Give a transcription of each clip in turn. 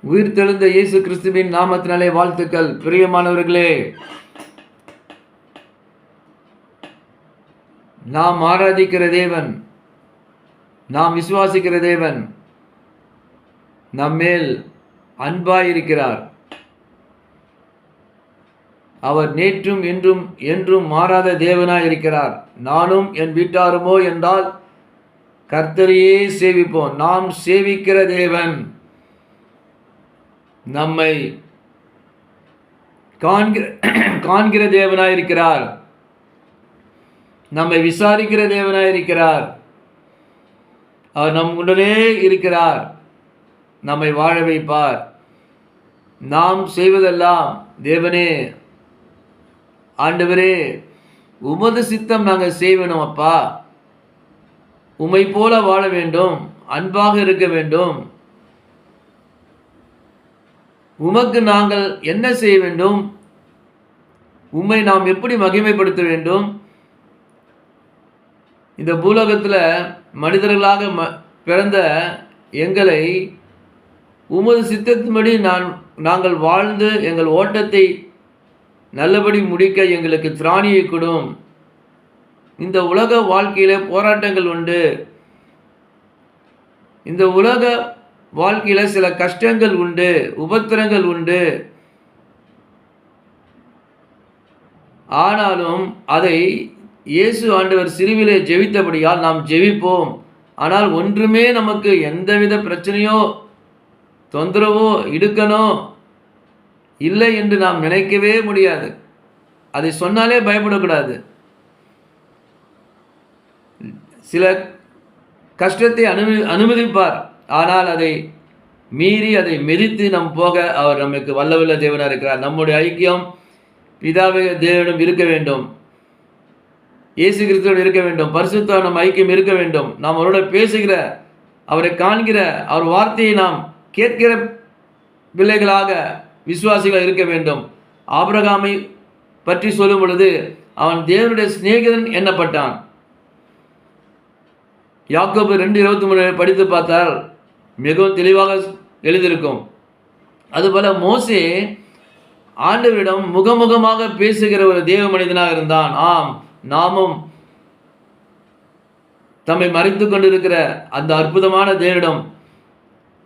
உயிர்த்தெழுந்த இயேசு கிறிஸ்துவின் நாமத்தினாலே வாழ்த்துக்கள். பிரியமானவர்களே, நாம் ஆராதிக்கிற தேவன், நாம் விசுவாசிக்கிற தேவன் நம்மேல் அன்பாயிருக்கிறார். அவர் நேற்றும் இன்றும் என்றும் மாறாத தேவனாய் இருக்கிறார். நானும் என் வீட்டாருமோ என்றால் கர்த்தரையே சேவிப்போம். நாம் சேவிக்கிற தேவன் நம்மை காண்கிற தேவனாயிருக்கிறார். நம்மை விசாரிக்கிற தேவனாயிருக்கிறார். அவர் நம் உடனே இருக்கிறார். நம்மை வாழ வைப்பார். நாம் செய்வதெல்லாம், தேவனே, ஆண்டவரே, உமது சித்தம் நாங்கள் செய்வேணும் அப்பா. உம்மை போல வாழ வேண்டும், அன்பாக இருக்க வேண்டும். உமக்கு நாங்கள் என்ன செய்ய வேண்டும்? உம்மை நாம் எப்படி மகிமைப்படுத்த வேண்டும்? இந்த பூலோகத்தில் மனிதர்களாக பிறந்த எங்களை உமது சித்தத்தின்படி நாங்கள் வாழ்ந்து எங்கள் ஓட்டத்தை நல்லபடி முடிக்க எங்களுக்கு திராணியை கொடும். இந்த உலக வாழ்க்கையில போராட்டங்கள் உண்டு. இந்த உலக வாழ்க்கையில சில கஷ்டங்கள் உண்டு, உபத்திரங்கள் உண்டு. ஆனாலும் அதை இயேசு ஆண்டவர் சிலுவிலே ஜெபித்தபடியால் நாம் ஜெபிப்போம். ஆனால் ஒன்றுமே நமக்கு எந்தவித பிரச்சனையோ தொந்தரவோ இடுக்கனோ இல்லை என்று நாம் நினைக்கவே முடியாது. அதை சொன்னாலே பயப்படக்கூடாது. சில கஷ்டத்தை அனுமதிப்பார். ஆனால் அதை மீறி அதை மிதித்து நம் போக அவர் நமக்கு வல்லவல்ல தேவனாக இருக்கிறார். நம்முடைய ஐக்கியம் பிதாவே தேவனிடம் இருக்க வேண்டும், இயேசு கிறிஸ்துவோடு இருக்க வேண்டும், பரிசுத்த நம் ஐக்கியம் இருக்க வேண்டும். நாம் அவரோட பேசுகிற, அவரை காண்கிற, அவர் வார்த்தையை நாம் கேட்கிற பிள்ளைகளாக, விசுவாசிகள் இருக்க வேண்டும். ஆபிரகாமை பற்றி சொல்லும் பொழுது அவன் தேவனுடைய சிநேகிதன் எண்ணப்பட்டான். யாக்கோபு 2:23 படித்து பார்த்தால் மிகவும் தெளிவாக எழுதியிருக்கும். அதுபோல மோசே ஆண்டவரிடம் முகமுகமாக பேசுகிற ஒரு தேவ மனிதனாக இருந்தான். ஆம், நாமும் தம்மை மறைத்து கொண்டிருக்கிற அந்த அற்புதமான தேவனிடம்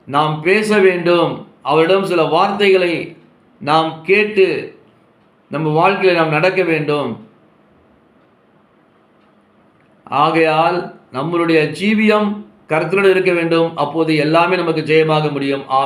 நாம் பேச வேண்டும். அவரிடம் சில வார்த்தைகளை நாம் கேட்டு நம்ம வாழ்க்கையில் நாம் நடக்க வேண்டும். ஆகையால் நம்மளுடைய ஜீவியம் கர்த்தரோடு இருக்க வேண்டும். அப்போது எல்லாமே நமக்கு ஜெயமாக முடியும்.